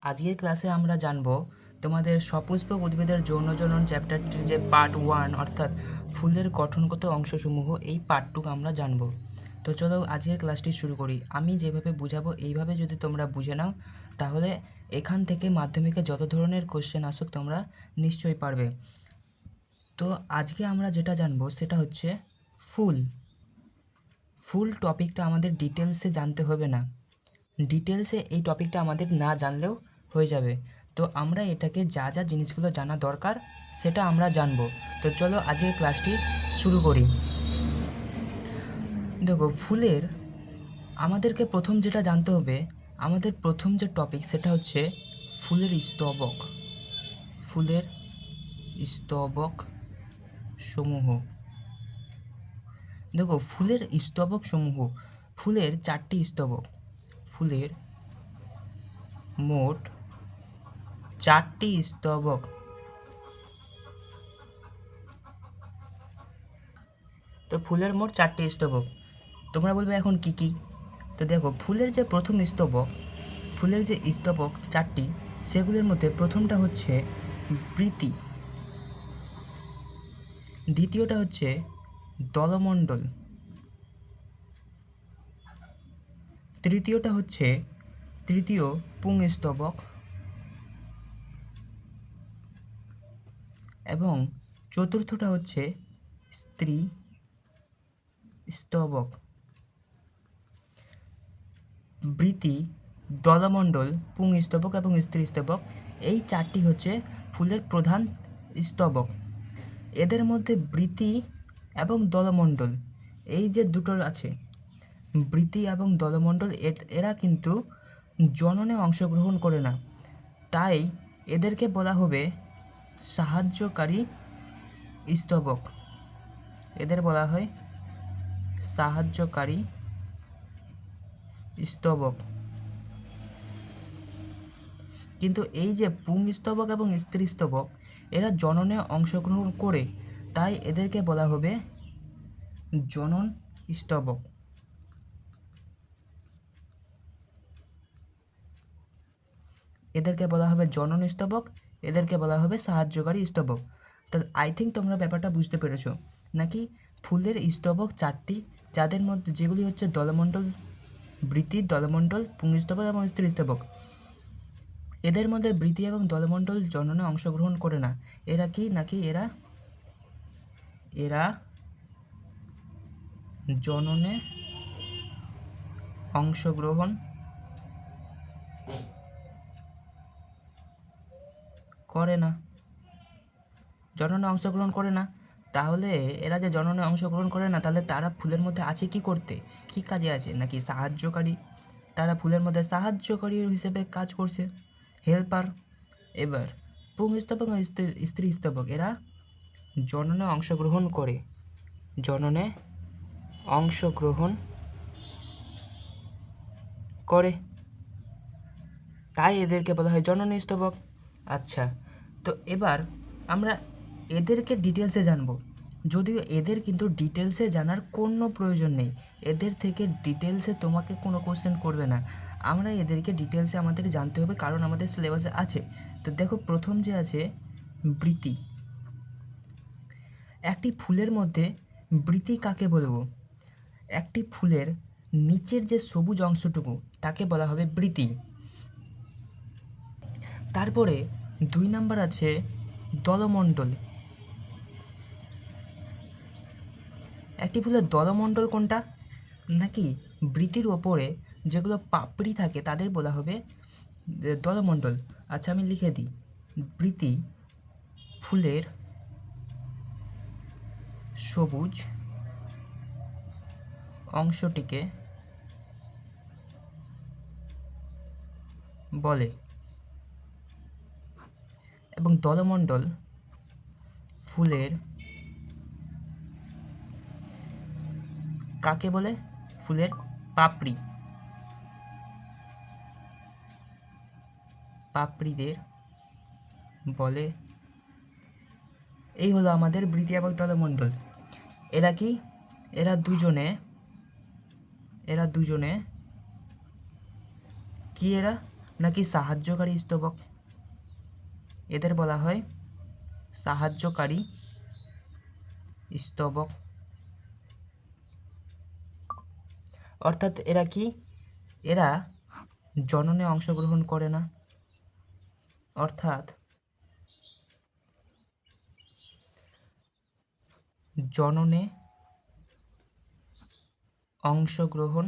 আজকের ক্লাসে আমরা জানব তোমাদের সপুষ্পক উদ্ভিদের যৌনজনন চ্যাপ্টারটির যে পার্ট 1 অর্থাৎ ফুলের গঠনগত অংশসমূহ, এই পার্টটুকু আমরা জানব। তো চলো আজকের ক্লাসটি শুরু করি। আমি যেভাবে বুঝাবো এইভাবে যদি তোমরা বুঝে নাও তাহলে এখান থেকে মাধ্যমিকে যত ধরনের কোশ্চেন আসুক তোমরা নিশ্চয়ই পারবে। তো আজকে আমরা যেটা জানবো সেটা হচ্ছে ফুল। ফুল টপিকটা আমাদের ডিটেলসে জানতে হবে না, ডিটেলসে এই টপিকটা আমাদের না জানলেও হয়ে যাবে। তো আমরা এটাকে যা যা জিনিসগুলো জানা দরকার সেটা আমরা জানবো। তো চলো আজকের ক্লাসটি শুরু করি। দেখো, ফুলের আমাদেরকে প্রথম যেটা জানতে হবে, আমাদের প্রথম যে টপিক সেটা হচ্ছে ফুলের স্তবক। ফুলের স্তবক সমূহ। দেখো, ফুলের স্তবক সমূহ, ফুলের 4টি স্তবক। ফুলের মোট 4টি স্তবক। তো ফুলের মোট 4টি স্তবক। তোমরা বলবে এখন কি কি? তো দেখো, ফুলের যে প্রথম স্তবক, ফুলের যে স্তবক 4টি, সেগুলির মধ্যে প্রথমটা হচ্ছে বৃতি, দ্বিতীয়টা হচ্ছে দলমণ্ডল, তৃতীয়টা হচ্ছে তৃতীয় পুংস্তবক এবং চতুর্থটা হচ্ছে স্ত্রী স্তবক। বৃতি, দলমণ্ডল, পুংস্তবক এবং স্ত্রী স্তবক, এই 4টি হচ্ছে ফুলের প্রধান স্তবক। এদের মধ্যে বৃতি এবং দলমণ্ডল, এই যে দুটো আছে, বৃতি এবং দলমণ্ডল, এরা কিন্তু জননে অংশগ্রহণ করে না, তাই এদেরকে বলা হবে সাহায্যকারী স্তবক। এদের বলা হয় সাহায্যকারী স্তবক। কিন্তু এই যে পুংস্তবক এবং স্ত্রী স্তবক, এরা জননে অংশগ্রহণ করে, তাই এদেরকে বলা হবে জনন স্তবক। এদেরকে বলা হবে জনন স্তবক, এদেরকে বলা হবে সাহায্যকারী স্তবক। তো আই থিঙ্ক তোমরা ব্যাপারটা বুঝতে পেরেছো নাকি? ফুলের স্তবক 4টি, যাদের মধ্যে যেগুলি হচ্ছে দলমণ্ডল, বৃতি, দলমণ্ডল, পুংস্তবক এবং স্ত্রী স্তবক। এদের মধ্যে বৃতি এবং দলমণ্ডল জননে অংশগ্রহণ করে না। এরা কি নাকি এরা এরা জননে অংশগ্রহণ করে না। জননে অংশগ্রহণ করে না, তাহলে এরা যে জননে অংশগ্রহণ করে না, তাহলে তারা ফুলের মধ্যে আছে কি করতে, কি কাজে আছে? নাকি সাহায্যকারী। তারা ফুলের মধ্যে সাহায্যকারী হিসেবে কাজ করছে, হেল্পার। এবার পুংস্তবক এবং স্ত্রী স্তবক, এরা জননে অংশগ্রহণ করে, জননে অংশগ্রহণ করে, তাই এদেরকে বলা হয় জননী স্তবক। আচ্ছা, তো এবার আমরা এদেরকে ডিটেলসে জানবো, যদিও এদের কিন্তু ডিটেলসে জানার কোনো প্রয়োজন নেই। এদের থেকে ডিটেলসে তোমাকে কোনো কোশ্চেন করবে না, আমরা এদেরকে ডিটেলসে আমাদের জানতে হবে, কারণ আমাদের সিলেবাসে আছে। তো দেখো, প্রথম যে আছে বৃতি। একটি ফুলের মধ্যে বৃতি কাকে বলবো? একটি ফুলের নিচের যে সবুজ অংশটুকু তাকে বলা হবে বৃতি। তারপরে 2 নাম্বার আছে দলমণ্ডল। একটি ফুলের দলমণ্ডল কোনটা? নাকি বৃতির ওপরে যেগুলো পাপড়ি থাকে তাদের বলা হবে দলমণ্ডল। আচ্ছা, আমি লিখে দিই, বৃতি ফুলের সবুজ অংশটিকে বলে, এবং দলমণ্ডল ফুলের কাকে বলে? ফুলের পাপড়ি, পাপড়িদের বলে। এই হলো আমাদের বৃতি এবং দলমণ্ডল। এরা কি? এরা দুজনে কি? এরা নাকি সাহায্যকারী স্তবক? এদের বলা হয় সাহায্যকারী স্তবক। অর্থাৎ এরা কি, এরা জননে অংশগ্রহণ করে না, অর্থাৎ জননে অংশগ্রহণ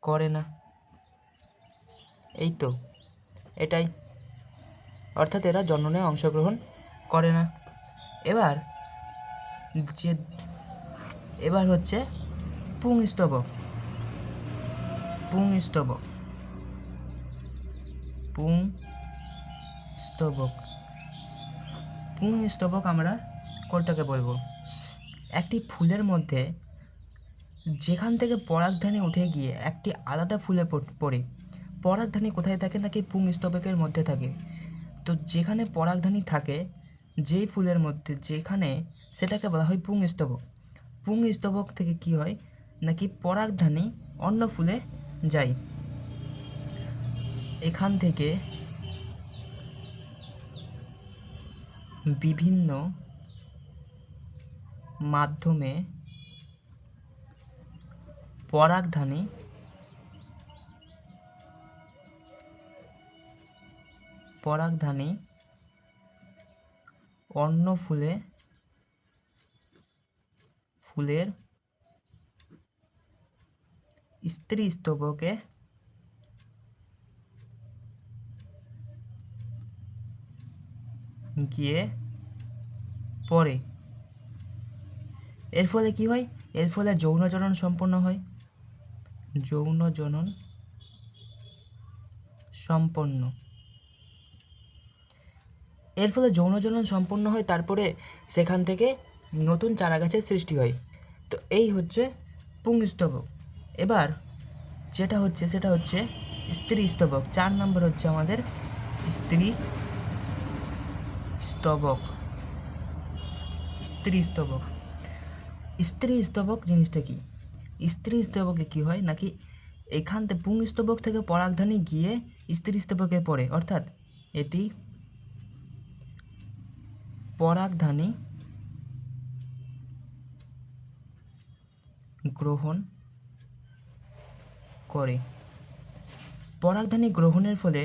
করে না। এই তো, এটাই, অর্থাৎ এরা জননে অংশগ্রহণ করে না। এবার হচ্ছে পুংস্তবক। পুংস্তবক পুংস্তবক পুংস্তবক আমরা কোনটাকে বলবো? একটি ফুলের মধ্যে যেখান থেকে পরাগধানী উঠে গিয়ে একটি আলাদা ফুলে পড়ে। পরাগধানী কোথায় থাকে? নাকি পুংস্তবকের মধ্যে থাকে। তো যেখানে পরাগধানী থাকে যেই ফুলের মধ্যে, যেখানে, সেটাকে বলা হয় পুংস্তবক। পুংস্তবক থেকে কি হয়? নাকি পরাগধানী অন্য ফুলে যায়। এখান থেকে বিভিন্ন মাধ্যমে পরাগধানী অন্য ফুলের স্ত্রী স্তবকে গিয়ে পড়ে। এর ফলে কি হয়? এর ফলে যৌনজনন সম্পন্ন হয়। যৌনজনন সম্পন্ন। এর ফলে যৌনজনন সম্পন্ন হয়, তারপরে সেখান থেকে নতুন চারাগাছের সৃষ্টি হয়। তো এই হচ্ছে পুংস্তবক। এবার যেটা হচ্ছে সেটা হচ্ছে স্ত্রী স্তবক। 4 নম্বর হচ্ছে আমাদের স্ত্রী স্তবক। স্ত্রী স্তবক স্ত্রী স্তবক জিনিসটা কি? স্ত্রী স্তবকে কি হয়? নাকি এখান থেকে পুংস্তবক থেকে পরাগধানী গিয়ে স্ত্রী স্তবকে পড়ে, অর্থাৎ এটি পরাগধানী গ্রহণ করে। পরাগধানী গ্রহণের ফলে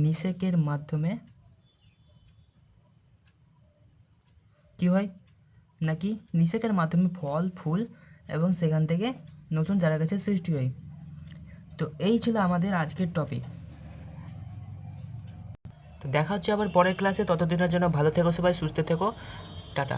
নিষেকের মাধ্যমে কি হয়? নাকি নিষেকের মাধ্যমে ফল, ফুল এবং সেখান থেকে নতুন চারাগাছের সৃষ্টি হয়। তো এই ছিল আমাদের আজকের টপিক। তো দেখা হচ্ছে আবার পরের ক্লাসে। ততদিনের জন্য ভালো থেকো সবাই, সুস্থ থেকো, টাটা।